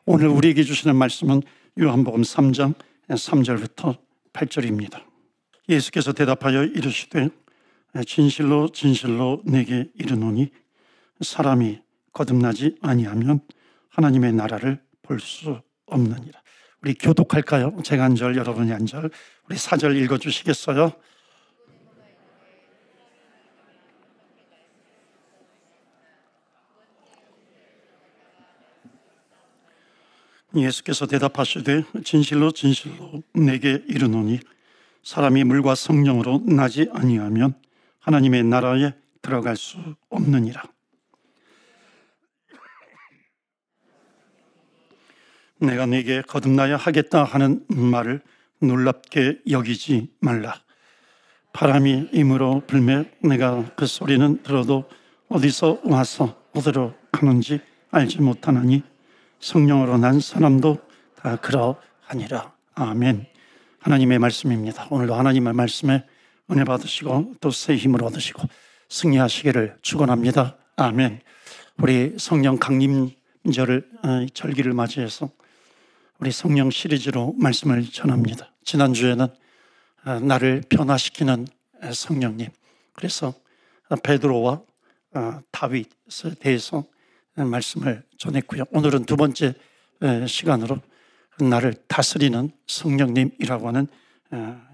오늘 우리에게 주시는 말씀은 요한복음 3장 3절부터 8절입니다. 예수께서 대답하여 이르시되 진실로 진실로 내게 이르노니 사람이 거듭나지 아니하면 하나님의 나라를 볼 수 없느니라. 우리 교독할까요? 제가 한 절, 여러분이 한 절. 우리 4절 읽어주시겠어요? 예수께서 대답하시되 진실로 진실로 내게 이르노니 사람이 물과 성령으로 나지 아니하면 하나님의 나라에 들어갈 수 없느니라. 내가 네게 거듭나야 하겠다 하는 말을 놀랍게 여기지 말라. 바람이 임으로 불매 내가 그 소리는 들어도 어디서 와서 어디로 가는지 알지 못하나니 성령으로 난 사람도 다 그러하니라. 아멘. 하나님의 말씀입니다. 오늘도 하나님의 말씀에 은혜 받으시고 또 새 힘을 얻으시고 승리하시기를 축원합니다. 아멘. 우리 성령 강림절을 절기를 맞이해서 우리 성령 시리즈로 말씀을 전합니다. 지난주에는 나를 변화시키는 성령님, 그래서 베드로와 다윗에 대해서 말씀을 전했고요. 오늘은 두 번째 시간으로 나를 다스리는 성령님이라고 하는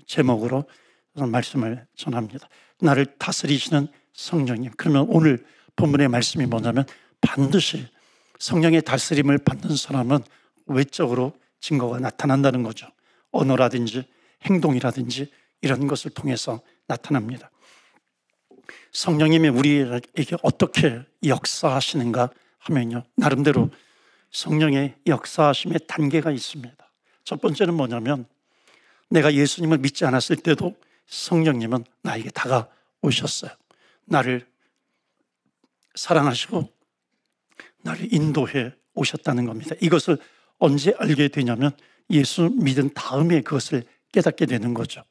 제목으로 말씀을 전합니다. 나를 다스리시는 성령님. 그러면 오늘 본문의 말씀이 뭐냐면 반드시 성령의 다스림을 받는 사람은 외적으로 증거가 나타난다는 거죠. 언어라든지 행동이라든지 이런 것을 통해서 나타납니다. 성령님이 우리에게 어떻게 역사하시는가 하면요, 나름대로 성령의 역사하심의 단계가 있습니다. 첫 번째는 뭐냐면 내가 예수님을 믿지 않았을 때도 성령님은 나에게 다가오셨어요. 나를 사랑하시고 나를 인도해 오셨다는 겁니다. 이것을 언제 알게 되냐면 예수 믿은 다음에 그것을 깨닫게 되는 거죠.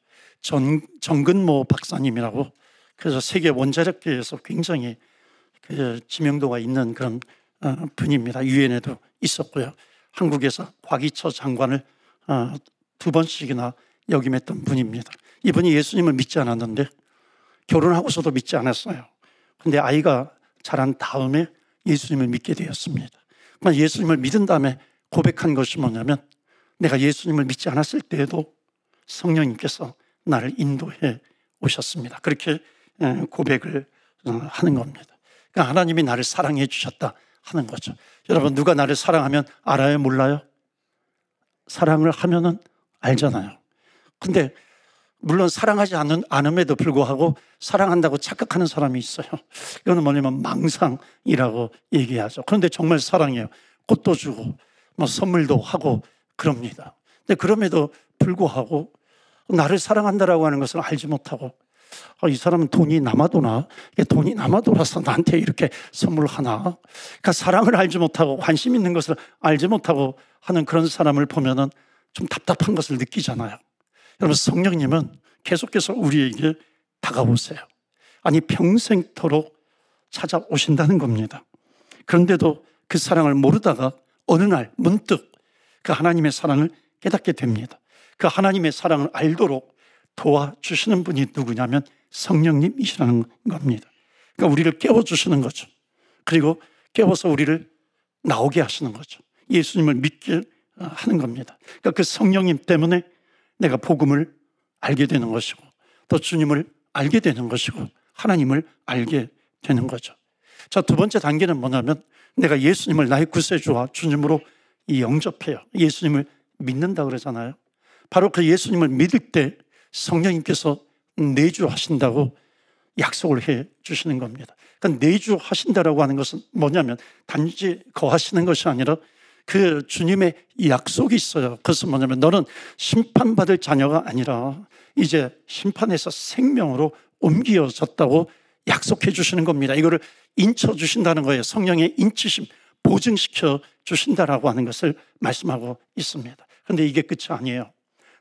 정근모 박사님이라고, 그래서 세계 원자력계에서 굉장히 그 지명도가 있는 그런 분입니다. 유엔에도 있었고요. 한국에서 과기처 장관을 2번씩이나 역임했던 분입니다. 이분이 예수님을 믿지 않았는데 결혼하고서도 믿지 않았어요. 근데 아이가 자란 다음에 예수님을 믿게 되었습니다. 예수님을 믿은 다음에 고백한 것이 뭐냐면 내가 예수님을 믿지 않았을 때에도 성령님께서 나를 인도해 오셨습니다. 그렇게 고백을 하는 겁니다. 그러니까 하나님이 나를 사랑해 주셨다 하는 거죠. 여러분, 누가 나를 사랑하면 알아요, 몰라요? 사랑을 하면은 알잖아요. 근데 물론 사랑하지 않음에도 불구하고 사랑한다고 착각하는 사람이 있어요. 이거는 뭐냐면 망상이라고 얘기하죠. 그런데 정말 사랑해요. 꽃도 주고 뭐 선물도 하고 그럽니다. 근데 그럼에도 불구하고 나를 사랑한다라고 하는 것을 알지 못하고 이 사람은 돈이 남아도나, 돈이 남아돌아서 나한테 이렇게 선물하나, 그러니까 사랑을 알지 못하고 관심 있는 것을 알지 못하고 하는 그런 사람을 보면은 좀 답답한 것을 느끼잖아요. 여러분, 성령님은 계속해서 우리에게 다가오세요. 아니, 평생토록 찾아오신다는 겁니다. 그런데도 그 사랑을 모르다가 어느 날 문득 그 하나님의 사랑을 깨닫게 됩니다. 그 하나님의 사랑을 알도록 도와주시는 분이 누구냐면 성령님이시라는 겁니다. 그러니까 우리를 깨워주시는 거죠. 그리고 깨워서 우리를 나오게 하시는 거죠. 예수님을 믿게 하는 겁니다. 그러니까 그 성령님 때문에 내가 복음을 알게 되는 것이고 또 주님을 알게 되는 것이고 하나님을 알게 되는 거죠. 자, 두 번째 단계는 뭐냐면 내가 예수님을 나의 구세주와 주님으로 영접해요. 예수님을 믿는다 그러잖아요. 바로 그 예수님을 믿을 때 성령님께서 내주하신다고 약속을 해 주시는 겁니다. 그러니까 내주하신다라고 하는 것은 뭐냐면 단지 거하시는 것이 아니라 그 주님의 약속이 있어요. 그것은 뭐냐면 너는 심판받을 자녀가 아니라 이제 심판에서 생명으로 옮겨졌다고 약속해 주시는 겁니다. 이거를 인쳐 주신다는 거예요. 성령의 인치심, 보증시켜 주신다라고 하는 것을 말씀하고 있습니다. 그런데 이게 끝이 아니에요.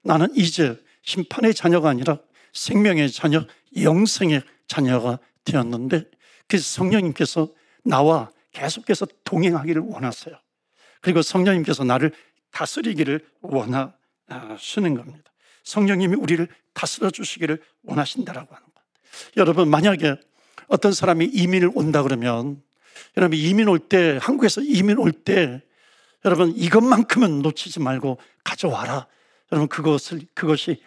나는 이제 심판의 자녀가 아니라 생명의 자녀, 영생의 자녀가 되었는데 그 성령님께서 나와 계속해서 동행하기를 원하세요. 그리고 성령님께서 나를 다스리기를 원하시는 겁니다. 성령님이 우리를 다스려 주시기를 원하신다라고 하는 것. 여러분, 만약에 어떤 사람이 이민을 온다 그러면, 여러분 이민 올 때, 한국에서 이민 올 때 여러분 이것만큼은 놓치지 말고 가져와라. 여러분 그것이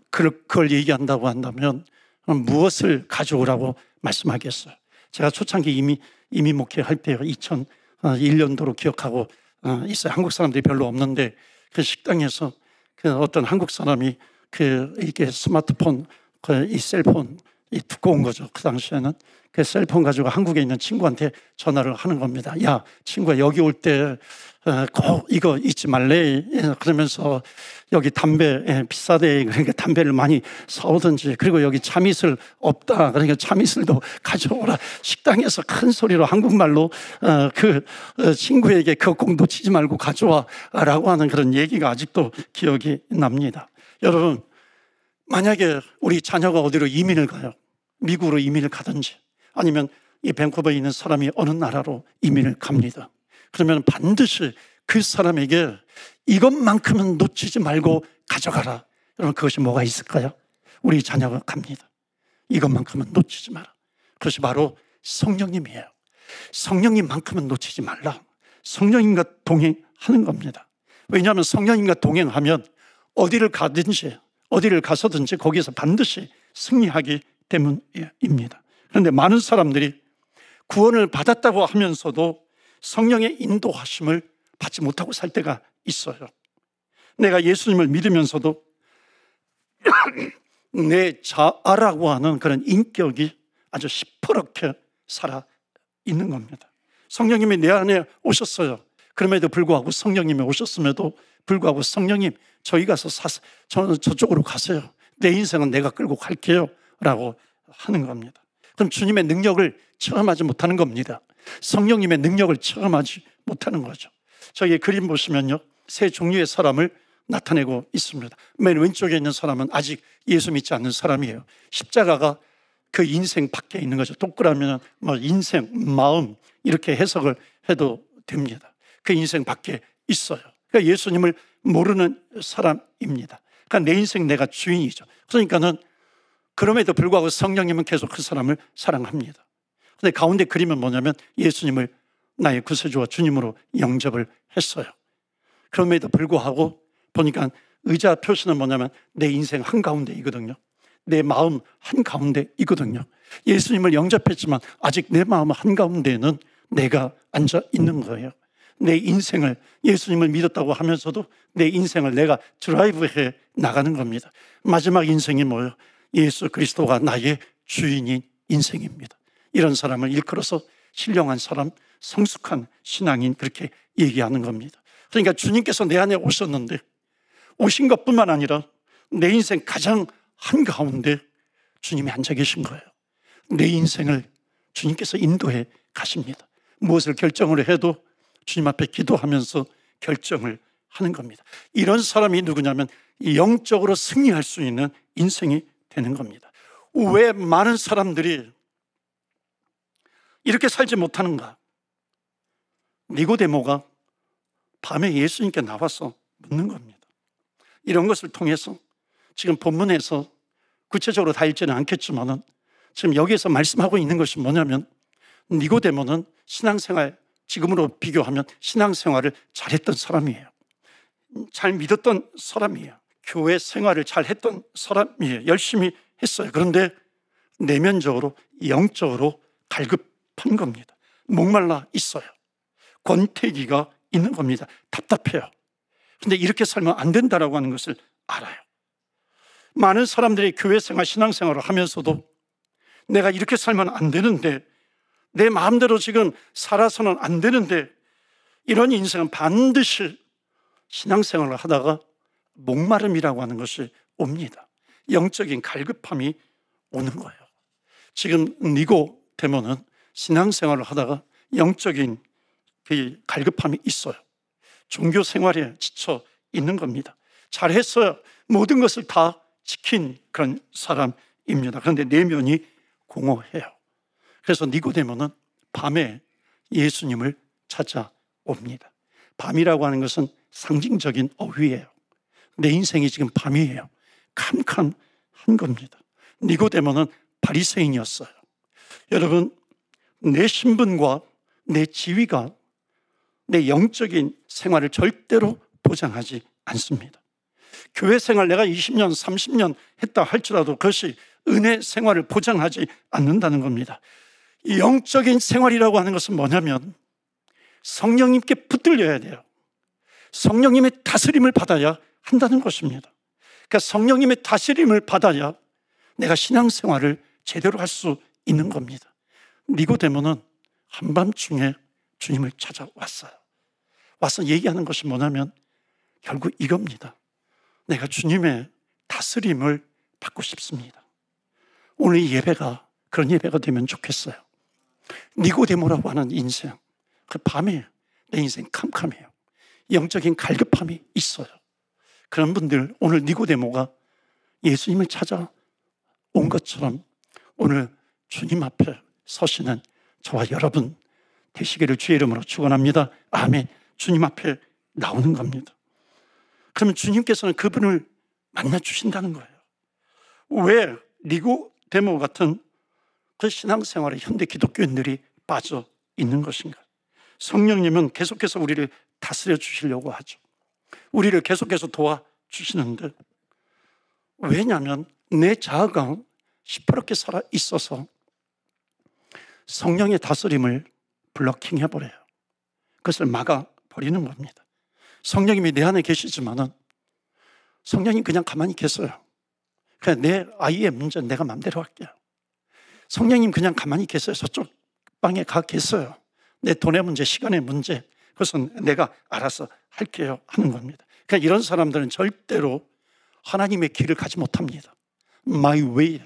그걸 얘기한다고 한다면 무엇을 가져오라고 말씀하겠어요? 제가 초창기 이민 목회할 때 2001년도로 기억하고 있어요. 한국 사람들이 별로 없는데 그 식당에서 그 어떤 한국 사람이 이게 스마트폰, 이 셀폰, 이 두꺼운 거죠. 그 당시에는 그 셀폰 가지고 한국에 있는 친구한테 전화를 하는 겁니다. 야, 친구야, 여기 올 때 꼭 이거 잊지 말래. 그러면서 여기 담배 비싸대. 그러니까 담배를 많이 사오든지, 그리고 여기 참이슬 없다. 그러니까 참이슬도 가져오라. 식당에서 큰 소리로 한국말로 그 친구에게 그거 꼭 놓치지 말고 가져와 라고 하는 그런 얘기가 아직도 기억이 납니다. 여러분, 만약에 우리 자녀가 어디로 이민을 가요, 미국으로 이민을 가든지 아니면 이 밴쿠버에 있는 사람이 어느 나라로 이민을 갑니다. 그러면 반드시 그 사람에게 이것만큼은 놓치지 말고 가져가라. 여러분, 그것이 뭐가 있을까요? 우리 자녀가 갑니다. 이것만큼은 놓치지 마라. 그것이 바로 성령님이에요. 성령님만큼은 놓치지 말라. 성령님과 동행하는 겁니다. 왜냐하면 성령님과 동행하면 어디를 가든지 어디를 가서든지 거기서 반드시 승리하기 때문입니다. 그런데 많은 사람들이 구원을 받았다고 하면서도 성령의 인도하심을 받지 못하고 살 때가 있어요. 내가 예수님을 믿으면서도 내 자아라고 하는 그런 인격이 아주 시퍼렇게 살아 있는 겁니다. 성령님이 내 안에 오셨어요. 그럼에도 불구하고, 성령님이 오셨음에도 불구하고 성령님, 저희 가서 저는 저쪽으로 가세요. 내 인생은 내가 끌고 갈게요 라고 하는 겁니다. 그럼 주님의 능력을 체험하지 못하는 겁니다. 성령님의 능력을 체험하지 못하는 거죠. 저기 그림 보시면요, 세 종류의 사람을 나타내고 있습니다. 맨 왼쪽에 있는 사람은 아직 예수 믿지 않는 사람이에요. 십자가가 그 인생 밖에 있는 거죠. 동그라미는 뭐 인생, 마음 이렇게 해석을 해도 됩니다. 그 인생 밖에 있어요. 그러니까 예수님을 모르는 사람입니다. 그러니까 내 인생 내가 주인이죠. 그러니까는 그럼에도 불구하고 성령님은 계속 그 사람을 사랑합니다. 그런데 가운데 그림은 뭐냐면 예수님을 나의 구세주와 주님으로 영접을 했어요. 그럼에도 불구하고 보니까 의자 표시는 뭐냐면 내 인생 한가운데이거든요. 내 마음 한가운데이거든요. 예수님을 영접했지만 아직 내 마음 한가운데에는 내가 앉아 있는 거예요. 내 인생을, 예수님을 믿었다고 하면서도 내 인생을 내가 드라이브해 나가는 겁니다. 마지막 인생이 뭐예요? 예수 그리스도가 나의 주인인 인생입니다. 이런 사람을 일컬어서 신령한 사람, 성숙한 신앙인, 그렇게 얘기하는 겁니다. 그러니까 주님께서 내 안에 오셨는데, 오신 것뿐만 아니라 내 인생 가장 한가운데 주님이 앉아 계신 거예요. 내 인생을 주님께서 인도해 가십니다. 무엇을 결정을 해도 주님 앞에 기도하면서 결정을 하는 겁니다. 이런 사람이 누구냐면 영적으로 승리할 수 있는 인생이 되는 겁니다. 왜 많은 사람들이 이렇게 살지 못하는가? 니고데모가 밤에 예수님께 나와서 묻는 겁니다. 이런 것을 통해서 지금 본문에서 구체적으로 다 읽지는 않겠지만 지금 여기에서 말씀하고 있는 것이 뭐냐면, 니고데모는 신앙생활, 지금으로 비교하면 신앙생활을 잘했던 사람이에요. 잘 믿었던 사람이에요. 교회 생활을 잘했던 사람이에요. 열심히 했어요. 그런데 내면적으로, 영적으로 갈급한 겁니다. 목말라 있어요. 권태기가 있는 겁니다. 답답해요. 그런데 이렇게 살면 안 된다라고 하는 것을 알아요. 많은 사람들이 교회 생활, 신앙생활을 하면서도 내가 이렇게 살면 안 되는데, 내 마음대로 지금 살아서는 안 되는데, 이런 인생은 반드시 신앙생활을 하다가 목마름이라고 하는 것이 옵니다. 영적인 갈급함이 오는 거예요. 지금 니고데모는 신앙생활을 하다가 영적인 그 갈급함이 있어요. 종교 생활에 지쳐 있는 겁니다. 잘했어요. 모든 것을 다 지킨 그런 사람입니다. 그런데 내면이 공허해요. 그래서 니고데모는 밤에 예수님을 찾아 옵니다. 밤이라고 하는 것은 상징적인 어휘예요. 내 인생이 지금 밤이에요. 캄캄한 겁니다. 니고데모는 바리새인이었어요. 여러분, 내 신분과 내 지위가 내 영적인 생활을 절대로 보장하지 않습니다. 교회 생활 내가 20년, 30년 했다 할지라도 그것이 은혜 생활을 보장하지 않는다는 겁니다. 이 영적인 생활이라고 하는 것은 뭐냐면 성령님께 붙들려야 돼요. 성령님의 다스림을 받아야 한다는 것입니다. 그러니까 성령님의 다스림을 받아야 내가 신앙생활을 제대로 할 수 있는 겁니다. 니고데모는 한밤중에 주님을 찾아왔어요. 와서 얘기하는 것이 뭐냐면 결국 이겁니다. 내가 주님의 다스림을 받고 싶습니다. 오늘 이 예배가 그런 예배가 되면 좋겠어요. 니고데모라고 하는 인생, 그 밤에 내 인생 캄캄해요. 영적인 갈급함이 있어요. 그런 분들, 오늘 니고데모가 예수님을 찾아온 것처럼 오늘 주님 앞에 서시는 저와 여러분 되시기를 주의 이름으로 축원합니다. 아멘. 주님 앞에 나오는 겁니다. 그러면 주님께서는 그분을 만나 주신다는 거예요. 왜 니고데모 같은 그 신앙생활에 현대 기독교인들이 빠져 있는 것인가? 성령님은 계속해서 우리를 다스려 주시려고 하죠. 우리를 계속해서 도와주시는데, 왜냐하면 내 자아가 시퍼렇게 살아 있어서 성령의 다스림을 블러킹해버려요. 그것을 막아버리는 겁니다. 성령님이 내 안에 계시지만은 성령님 그냥 가만히 계세요. 그냥 내 아이의 문제는 내가 마음대로 할게요. 성령님 그냥 가만히 계세요. 저쪽 방에 가 계세요. 내 돈의 문제, 시간의 문제, 그것은 내가 알아서 할게요 하는 겁니다. 그러니까 이런 사람들은 절대로 하나님의 길을 가지 못합니다. My way.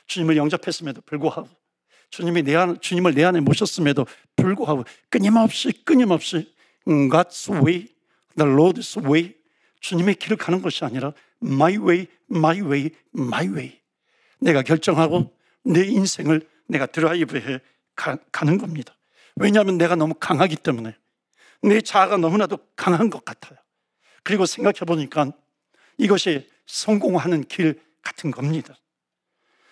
주님을 영접했음에도 불구하고, 주님을 내 안에 모셨음에도 불구하고 끊임없이 God's way, the Lord's way, 주님의 길을 가는 것이 아니라 my way, my way, my way. 내가 결정하고 내 인생을 내가 드라이브해 가는 겁니다. 왜냐하면 내가 너무 강하기 때문에, 내 자아가 너무나도 강한 것 같아요. 그리고 생각해 보니까 이것이 성공하는 길 같은 겁니다.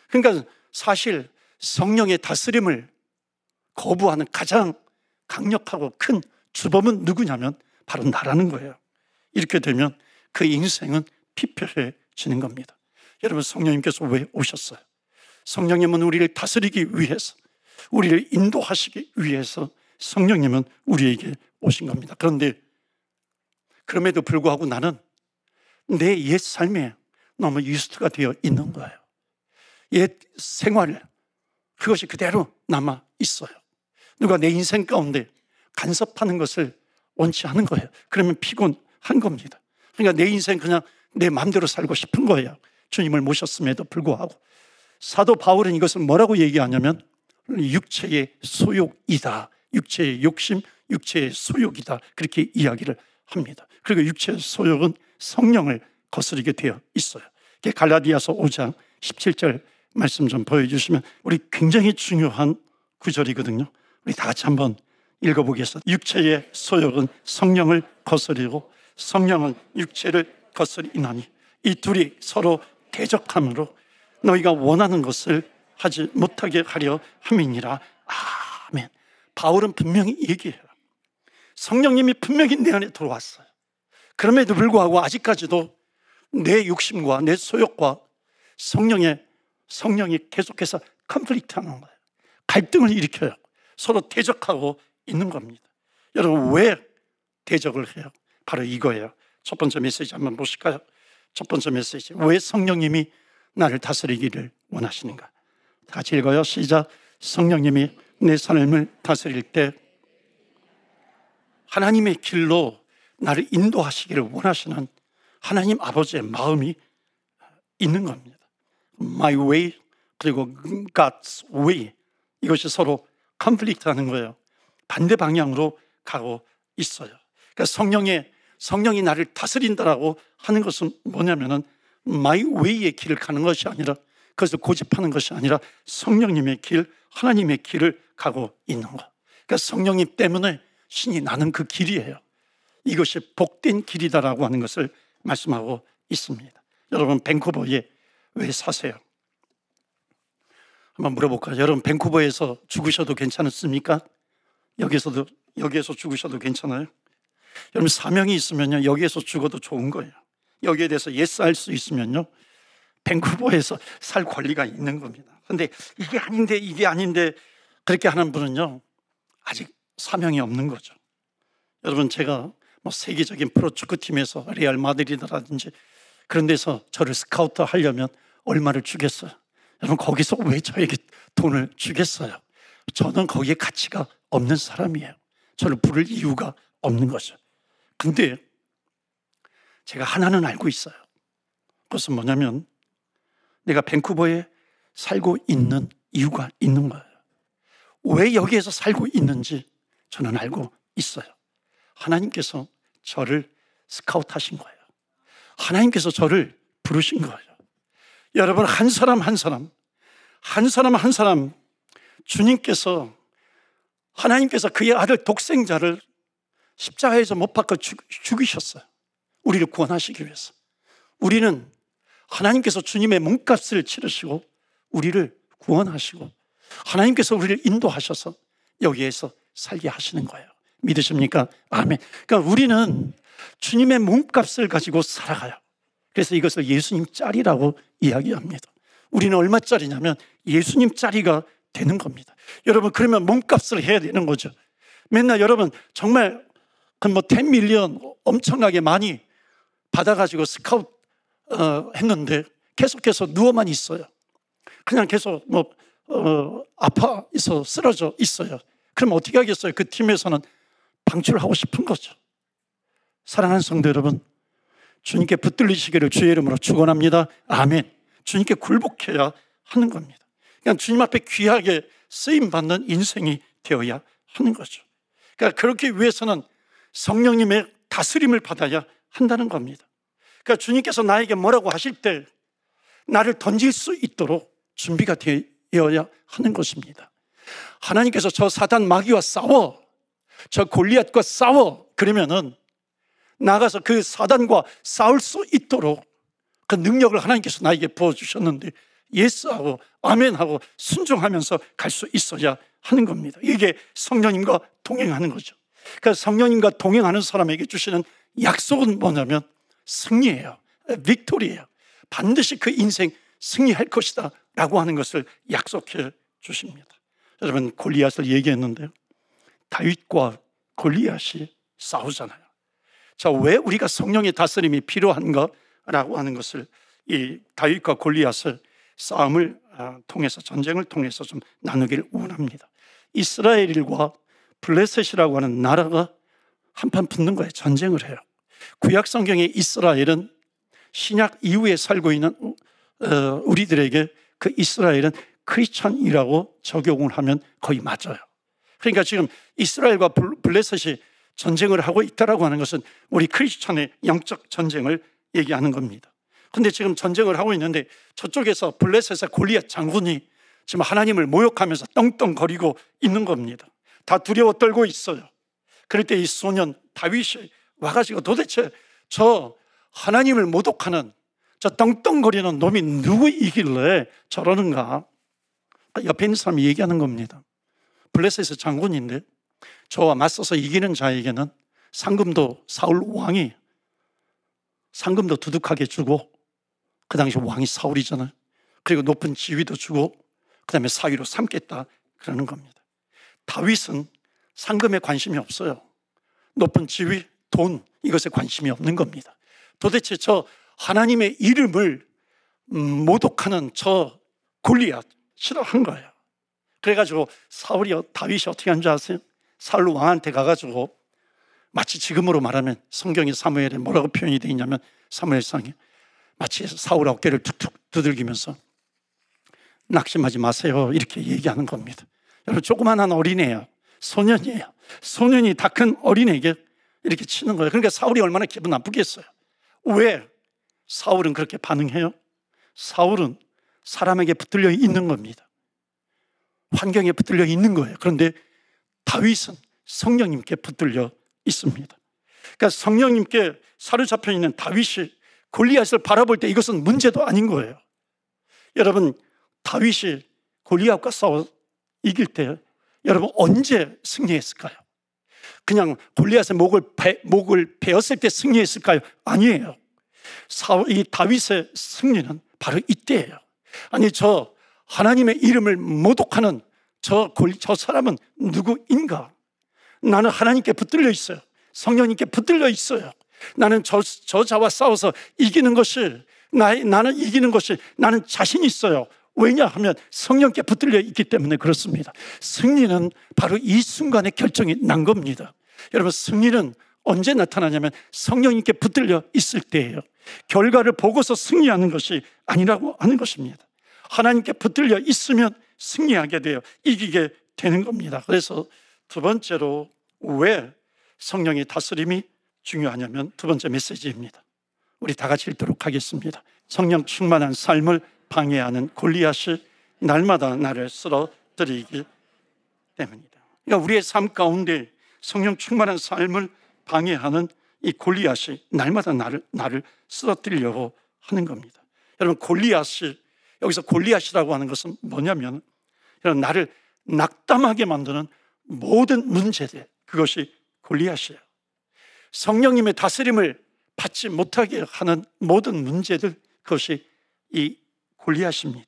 그러니까 사실 성령의 다스림을 거부하는 가장 강력하고 큰 주범은 누구냐면 바로 나라는 거예요. 이렇게 되면 그 인생은 피폐해지는 겁니다. 여러분, 성령님께서 왜 오셨어요? 성령님은 우리를 다스리기 위해서, 우리를 인도하시기 위해서 성령님은 우리에게 오신 겁니다. 그런데 그럼에도 불구하고 나는 내 옛 삶에 너무 유스트가 되어 있는 거예요. 옛 생활, 그것이 그대로 남아 있어요. 누가 내 인생 가운데 간섭하는 것을 원치 않은 거예요. 그러면 피곤한 겁니다. 그러니까 내 인생 그냥 내 마음대로 살고 싶은 거예요. 주님을 모셨음에도 불구하고. 사도 바울은 이것을 뭐라고 얘기하냐면 육체의 소욕이다. 육체의 욕심, 육체의 소욕이다. 그렇게 이야기를 합니다. 그리고 육체의 소욕은 성령을 거스르게 되어 있어요. 갈라디아서 5장 17절 말씀 좀 보여주시면, 우리 굉장히 중요한 구절이거든요. 우리 다 같이 한번 읽어보겠습니다. 육체의 소욕은 성령을 거스리고 성령은 육체를 거스리나니 이 둘이 서로 대적함으로 너희가 원하는 것을 하지 못하게 하려 함이니라. 아멘. 바울은 분명히 얘기해요. 성령님이 분명히 내 안에 들어왔어요. 그럼에도 불구하고 아직까지도 내 욕심과 내 소욕과 성령이 계속해서 컨플릭트하는 거예요. 갈등을 일으켜요. 서로 대적하고 있는 겁니다. 여러분, 왜 대적을 해요? 바로 이거예요. 첫 번째 메시지 한번 보실까요? 첫 번째 메시지, 왜 성령님이 나를 다스리기를 원하시는가? 다 같이 읽어요. 시작. 성령님이 내 삶을 다스릴 때 하나님의 길로 나를 인도하시기를 원하시는 하나님 아버지의 마음이 있는 겁니다. My way 그리고 God's way, 이것이 서로 컨플릭트하는 거예요. 반대 방향으로 가고 있어요. 그러니까 성령이 나를 다스린다라고 하는 것은 뭐냐면은 My way의 길을 가는 것이 아니라, 그것을 고집하는 것이 아니라 성령님의 길, 하나님의 길을 가고 있는 것. 그러니까 성령님 때문에 신이 나는 그 길이에요. 이것이 복된 길이다라고 하는 것을 말씀하고 있습니다. 여러분, 밴쿠버에 왜 사세요? 한번 물어볼까요? 여러분, 밴쿠버에서 죽으셔도 괜찮습니까? 여기에서 죽으셔도 괜찮아요? 여러분, 사명이 있으면요, 여기에서 죽어도 좋은 거예요. 여기에 대해서 예스할 수 있으면요, 밴쿠버에서 살 권리가 있는 겁니다. 그런데 이게 아닌데 그렇게 하는 분은요, 아직 사명이 없는 거죠. 여러분, 제가 세계적인 프로축구팀에서 레알 마드리드라든지 그런 데서 저를 스카우트 하려면 얼마를 주겠어요? 여러분, 거기서 왜 저에게 돈을 주겠어요? 저는 거기에 가치가 없는 사람이에요. 저를 부를 이유가 없는 거죠. 근데 제가 하나는 알고 있어요. 그것은 뭐냐면 내가 밴쿠버에 살고 있는 이유가 있는 거예요. 왜 여기에서 살고 있는지 저는 알고 있어요. 하나님께서 저를 스카우트 하신 거예요. 하나님께서 저를 부르신 거예요. 여러분, 한 사람 주님께서, 하나님께서 그의 아들 독생자를 십자가에서 못 박아 죽이셨어요. 우리를 구원하시기 위해서. 우리는 하나님께서 주님의 몸값을 치르시고 우리를 구원하시고 하나님께서 우리를 인도하셔서 여기에서 살게 하시는 거예요. 믿으십니까? 아멘. 그러니까 우리는 주님의 몸값을 가지고 살아가요. 그래서 이것을 예수님짜리라고 이야기합니다. 우리는 얼마짜리냐면 예수님짜리가 되는 겁니다. 여러분, 그러면 몸값을 해야 되는 거죠. 맨날 여러분 정말 10 밀리언 엄청나게 많이 받아가지고 스카우트 했는데 계속해서 누워만 있어요. 그냥 계속 아파서 쓰러져 있어요. 그럼 어떻게 하겠어요? 그 팀에서는 방출하고 싶은 거죠. 사랑하는 성도 여러분, 주님께 붙들리시기를 주의 이름으로 축원합니다. 아멘. 주님께 굴복해야 하는 겁니다. 그냥 주님 앞에 귀하게 쓰임받는 인생이 되어야 하는 거죠. 그러니까 그렇게 위해서는 성령님의 다스림을 받아야 한다는 겁니다. 그러니까 주님께서 나에게 뭐라고 하실 때 나를 던질 수 있도록 준비가 되어야 하는 것입니다. 하나님께서 저 사단 마귀와 싸워, 저 골리앗과 싸워, 그러면은 나가서 그 사단과 싸울 수 있도록 그 능력을 하나님께서 나에게 부어주셨는데 예스하고 아멘하고 순종하면서 갈 수 있어야 하는 겁니다. 이게 성령님과 동행하는 거죠. 그러니까 성령님과 동행하는 사람에게 주시는 약속은 뭐냐면 승리예요. 빅토리예요. 반드시 그 인생 승리할 것이다 라고 하는 것을 약속해 주십니다. 여러분, 골리앗을 얘기했는데요, 다윗과 골리앗이 싸우잖아요. 자, 왜 우리가 성령의 다스림이 필요한가 라고 하는 것을 이 다윗과 골리앗을 싸움을 통해서, 전쟁을 통해서 좀 나누기를 원합니다. 이스라엘과 블레셋이라고 하는 나라가 한판 붙는 거예요. 전쟁을 해요. 구약 성경의 이스라엘은 신약 이후에 살고 있는 우리들에게 그 이스라엘은 크리스천이라고 적용을 하면 거의 맞아요. 그러니까 지금 이스라엘과 블레셋이 전쟁을 하고 있다라고 하는 것은 우리 크리스천의 영적 전쟁을 얘기하는 겁니다. 그런데 지금 전쟁을 하고 있는데 저쪽에서 블레셋의 골리앗 장군이 지금 하나님을 모욕하면서 떵떵거리고 있는 겁니다. 다 두려워 떨고 있어요. 그럴 때 이 소년 다윗이 와가지고 도대체 저 하나님을 모독하는 저 떵떵거리는 놈이 누구이길래 저러는가? 옆에 있는 사람이 얘기하는 겁니다. 블레셋의 장군인데 저와 맞서서 이기는 자에게는 상금도, 사울 왕이 상금도 두둑하게 주고, 그 당시 왕이 사울이잖아요. 그리고 높은 지위도 주고 그 다음에 사위로 삼겠다 그러는 겁니다. 다윗은 상금에 관심이 없어요. 높은 지위, 돈, 이것에 관심이 없는 겁니다. 도대체 저 하나님의 이름을 모독하는 저 골리앗 싫어한 거예요. 그래가지고 다윗이 어떻게 한 줄 아세요? 사울 왕한테 가가지고 마치 지금으로 말하면 성경의 사무엘에 뭐라고 표현이 되어 있냐면 사무엘상에 마치 사울 어깨를 툭툭 두들기면서 낙심하지 마세요 이렇게 얘기하는 겁니다. 여러분, 조그만한 어린애예요. 소년이에요. 소년이 다 큰 어린애에게 이렇게 치는 거예요. 그러니까 사울이 얼마나 기분 나쁘겠어요. 왜 사울은 그렇게 반응해요? 사울은 사람에게 붙들려 있는 겁니다. 환경에 붙들려 있는 거예요. 그런데 다윗은 성령님께 붙들려 있습니다. 그러니까 성령님께 사로잡혀 있는 다윗이 골리앗을 바라볼 때 이것은 문제도 아닌 거예요. 여러분, 다윗이 골리앗과 싸워 이길 때 여러분 언제 승리했을까요? 그냥 골리앗의 목을 베었을 때 승리했을까요? 아니에요. 이 다윗의 승리는 바로 이때예요. 아니, 저 하나님의 이름을 모독하는 저 사람은 누구인가? 나는 하나님께 붙들려 있어요. 성령님께 붙들려 있어요. 나는 저자와 싸워서 이기는 것이 나는 이기는 것이 나는 자신 있어요. 왜냐하면 성령께 붙들려 있기 때문에 그렇습니다. 승리는 바로 이 순간에 결정이 난 겁니다. 여러분, 승리는 언제 나타나냐면 성령님께 붙들려 있을 때예요. 결과를 보고서 승리하는 것이 아니라고 하는 것입니다. 하나님께 붙들려 있으면 승리하게 돼요. 이기게 되는 겁니다. 그래서 두 번째로 왜 성령의 다스림이 중요하냐면 두 번째 메시지입니다. 우리 다 같이 읽도록 하겠습니다. 성령 충만한 삶을 방해하는 골리앗이 날마다 나를 쓰러뜨리기 때문이다. 그러니까 우리의 삶 가운데 성령 충만한 삶을 방해하는 이 골리앗이 날마다 나를 쓰러뜨리려고 하는 겁니다. 여러분, 여기서 골리앗이라고 하는 것은 뭐냐면 여러분, 나를 낙담하게 만드는 모든 문제들, 그것이 골리앗이에요. 성령님의 다스림을 받지 못하게 하는 모든 문제들, 그것이 이 골리앗입니다.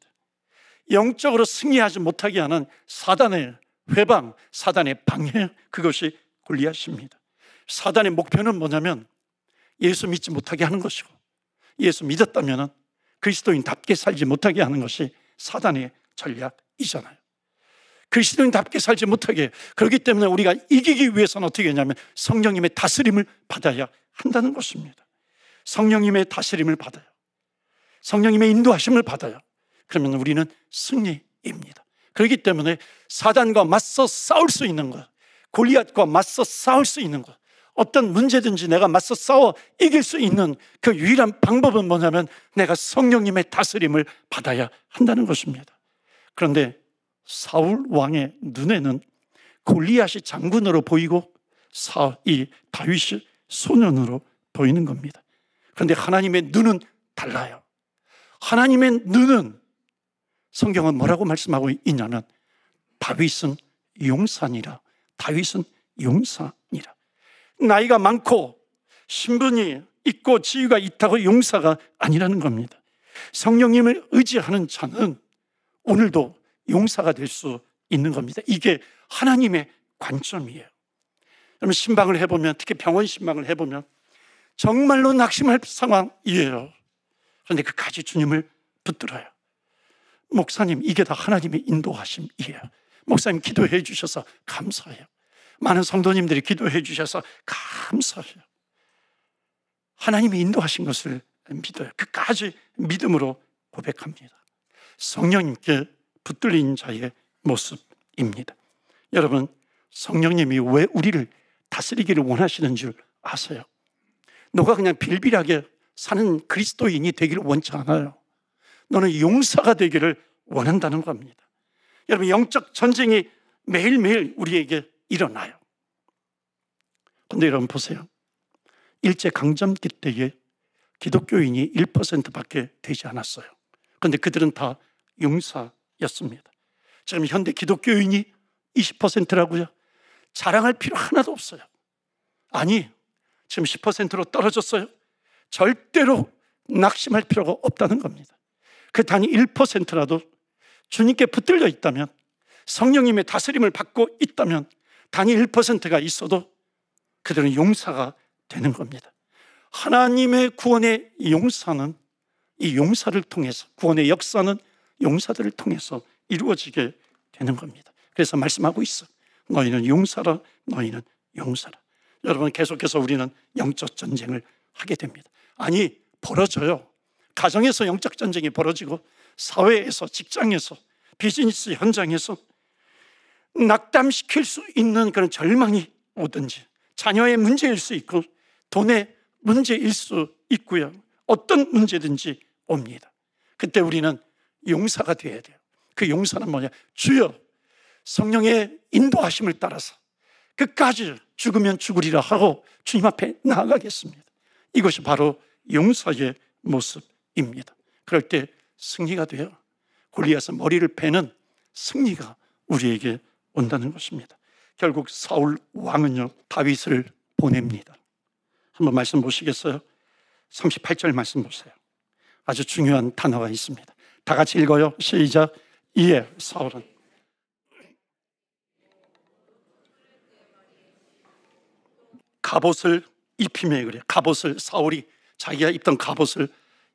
영적으로 승리하지 못하게 하는 사단의 회방, 사단의 방해, 그것이 골리앗입니다. 사단의 목표는 뭐냐면 예수 믿지 못하게 하는 것이고, 예수 믿었다면 그리스도인답게 살지 못하게 하는 것이 사단의 전략이잖아요. 그리스도인답게 살지 못하게. 그렇기 때문에 우리가 이기기 위해서는 어떻게 하냐면 성령님의 다스림을 받아야 한다는 것입니다. 성령님의 다스림을 받아요. 성령님의 인도하심을 받아요. 그러면 우리는 승리입니다. 그렇기 때문에 사단과 맞서 싸울 수 있는 것, 골리앗과 맞서 싸울 수 있는 것, 어떤 문제든지 내가 맞서 싸워 이길 수 있는 그 유일한 방법은 뭐냐면 내가 성령님의 다스림을 받아야 한다는 것입니다. 그런데 사울 왕의 눈에는 골리앗이 장군으로 보이고 이 다윗이 소년으로 보이는 겁니다. 그런데 하나님의 눈은 달라요. 하나님의 눈은, 성경은 뭐라고 말씀하고 있냐면 다윗은 용사니라. 다윗은 용사니라. 나이가 많고 신분이 있고 지위가 있다고 용사가 아니라는 겁니다. 성령님을 의지하는 자는 오늘도 용사가 될 수 있는 겁니다. 이게 하나님의 관점이에요. 여러분, 신방을 해보면, 특히 병원 신방을 해보면 정말로 낙심할 상황이에요. 그런데 끝까지 주님을 붙들어요. 목사님, 이게 다 하나님의 인도하심이에요. 목사님 기도해 주셔서 감사해요. 많은 성도님들이 기도해 주셔서 감사해요. 하나님이 인도하신 것을 믿어요. 끝까지 믿음으로 고백합니다. 성령님께 붙들린 자의 모습입니다. 여러분, 성령님이 왜 우리를 다스리기를 원하시는 줄 아세요? 너가 그냥 빌빌하게 사는 그리스도인이 되기를 원치 않아요. 너는 용사가 되기를 원한다는 겁니다. 여러분, 영적 전쟁이 매일매일 우리에게 일어나요. 그런데 여러분 보세요. 일제강점기 때에 기독교인이 1%밖에 되지 않았어요. 그런데 그들은 다 용사였습니다. 지금 현대 기독교인이 20%라고요? 자랑할 필요 하나도 없어요. 아니, 지금 10%로 떨어졌어요. 절대로 낙심할 필요가 없다는 겁니다. 그 단위 1%라도 주님께 붙들려 있다면, 성령님의 다스림을 받고 있다면 단위 1%가 있어도 그들은 용사가 되는 겁니다. 하나님의 구원의 용사는 이 용사를 통해서, 구원의 역사는 용사들을 통해서 이루어지게 되는 겁니다. 그래서 말씀하고 있어. 너희는 용사라, 너희는 용사라. 여러분, 계속해서 우리는 영적 전쟁을 하게 됩니다. 아니, 벌어져요. 가정에서 영적 전쟁이 벌어지고, 사회에서, 직장에서, 비즈니스 현장에서 낙담시킬 수 있는 그런 절망이 오든지, 자녀의 문제일 수 있고 돈의 문제일 수 있고요, 어떤 문제든지 옵니다. 그때 우리는 용사가 되어야 돼요. 그 용사는 뭐냐? 주여, 성령의 인도하심을 따라서 끝까지 죽으면 죽으리라 하고 주님 앞에 나아가겠습니다. 이것이 바로 용서의 모습입니다. 그럴 때 승리가 돼요. 골리앗의 머리를 베는 승리가 우리에게 온다는 것입니다. 결국 사울 왕은요, 다윗을 보냅니다. 한번 말씀 보시겠어요? 38절 말씀 보세요. 아주 중요한 단어가 있습니다. 다 같이 읽어요. 시작. 이에 사울은 갑옷을 입히며, 그래요. 갑옷을, 사울이 자기가 입던 갑옷을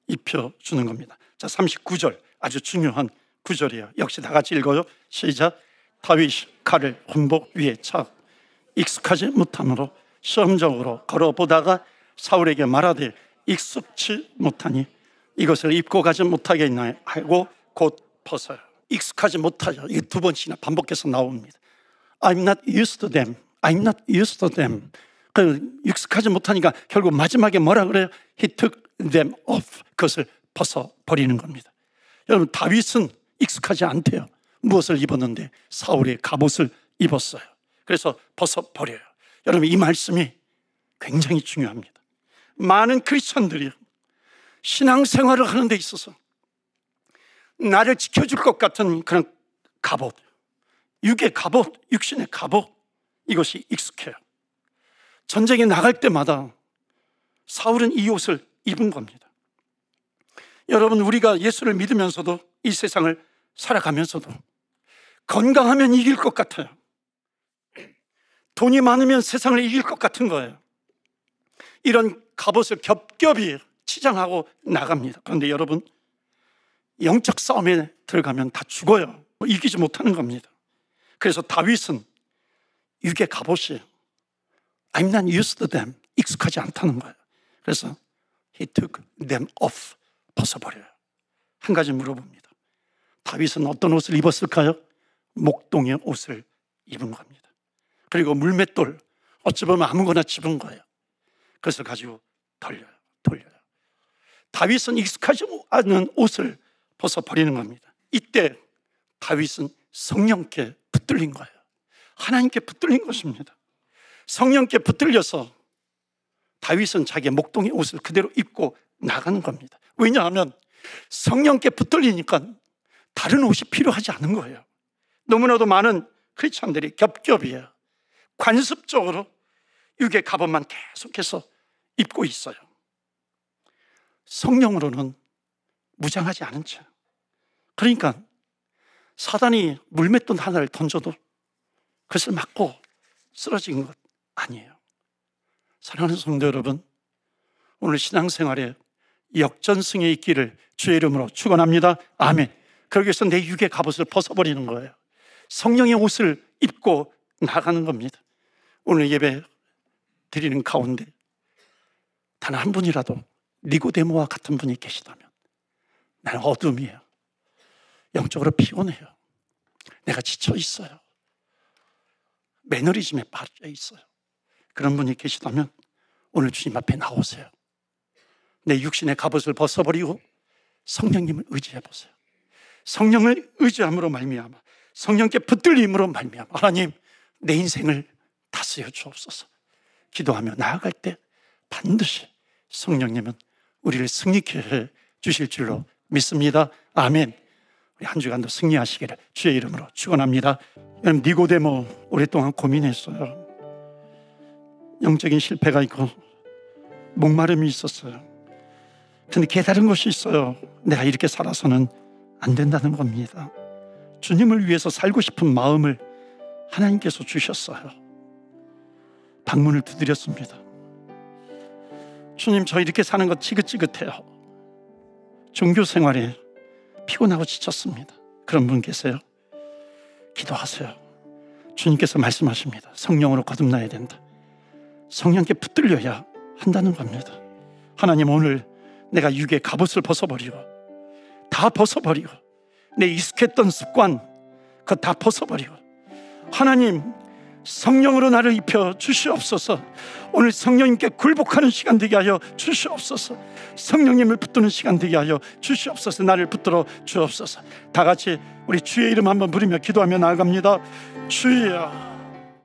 입혀주는 겁니다. 자, 39절 아주 중요한 구절이에요. 역시 다 같이 읽어요. 시작. 다윗이 칼을 군복 위에 차 익숙하지 못함으로 시험적으로 걸어보다가 사울에게 말하되 익숙치 못하니 이것을 입고 가지 못하겠나 하고 곧 벗어요. 익숙하지 못하죠. 이게 두 번씩이나 반복해서 나옵니다. I'm not used to them. I'm not used to them. 익숙하지 못하니까 결국 마지막에 뭐라 그래요? He took them off. 그것을 벗어버리는 겁니다. 여러분, 다윗은 익숙하지 않대요. 무엇을 입었는데? 사울의 갑옷을 입었어요. 그래서 벗어버려요. 여러분, 이 말씀이 굉장히 중요합니다. 많은 크리스천들이 신앙생활을 하는 데 있어서 나를 지켜줄 것 같은 그런 갑옷, 육의 갑옷, 육신의 갑옷, 이것이 익숙해요. 전쟁에 나갈 때마다 사울은 이 옷을 입은 겁니다. 여러분, 우리가 예수를 믿으면서도 이 세상을 살아가면서도 건강하면 이길 것 같아요. 돈이 많으면 세상을 이길 것 같은 거예요. 이런 갑옷을 겹겹이 치장하고 나갑니다. 그런데 여러분, 영적 싸움에 들어가면 다 죽어요. 이기지 못하는 겁니다. 그래서 다윗은 육의 갑옷이 I'm not used to them. 익숙하지 않다는 거예요. 그래서 He took them off. 벗어버려요. 한 가지 물어봅니다. 다윗은 어떤 옷을 입었을까요? 목동의 옷을 입은 겁니다. 그리고 물맷돌, 어찌 보면 아무거나 집은 거예요. 그것을 가지고 돌려요. 다윗은 익숙하지 않은 옷을 벗어버리는 겁니다. 이때 다윗은 성령께 붙들린 거예요. 하나님께 붙들린 것입니다. 성령께 붙들려서 다윗은 자기의 목동의 옷을 그대로 입고 나가는 겁니다. 왜냐하면 성령께 붙들리니까 다른 옷이 필요하지 않은 거예요. 너무나도 많은 크리스천들이 겹겹이에요. 관습적으로 육의 갑옷만 계속해서 입고 있어요. 성령으로는 무장하지 않은 채. 그러니까 사단이 물맷돌 하나를 던져도 그것을 맞고 쓰러진 것 아니에요. 사랑하는 성도 여러분, 오늘 신앙생활에 역전승에 있기를 주의 이름으로 축원합니다. 아멘. 그러기 위해서 내 육의 갑옷을 벗어버리는 거예요. 성령의 옷을 입고 나가는 겁니다. 오늘 예배 드리는 가운데 단 한 분이라도 니고데모와 같은 분이 계시다면, 나는 어둠이에요. 영적으로 피곤해요. 내가 지쳐 있어요. 매너리즘에 빠져 있어요. 그런 분이 계시다면 오늘 주님 앞에 나오세요. 내 육신의 갑옷을 벗어버리고 성령님을 의지해 보세요. 성령을 의지함으로 말미암아, 성령께 붙들림으로 말미암아 하나님, 내 인생을 다스려 주옵소서. 기도하며 나아갈 때 반드시 성령님은 우리를 승리케 해 주실 줄로 믿습니다. 아멘. 우리 한 주간도 승리하시기를 주의 이름으로 축원합니다. 여러분, 니고데모 오랫동안 고민했어요. 영적인 실패가 있고 목마름이 있었어요. 그런데 깨달은 것이 있어요. 내가 이렇게 살아서는 안 된다는 겁니다. 주님을 위해서 살고 싶은 마음을 하나님께서 주셨어요. 방문을 두드렸습니다. 주님, 저 이렇게 사는 것 지긋지긋해요. 종교 생활에 피곤하고 지쳤습니다. 그런 분 계세요? 기도하세요. 주님께서 말씀하십니다. 성령으로 거듭나야 된다. 성령께 붙들려야 한다는 겁니다. 하나님, 오늘 내가 육의 갑옷을 벗어버리고, 다 벗어버리고, 내 익숙했던 습관 그거 다 벗어버리고, 하나님 성령으로 나를 입혀 주시옵소서. 오늘 성령님께 굴복하는 시간 되게 하여 주시옵소서. 성령님을 붙드는 시간 되게 하여 주시옵소서. 나를 붙들어 주옵소서. 다 같이 우리 주의 이름 한번 부르며 기도하며 나아갑니다. 주여,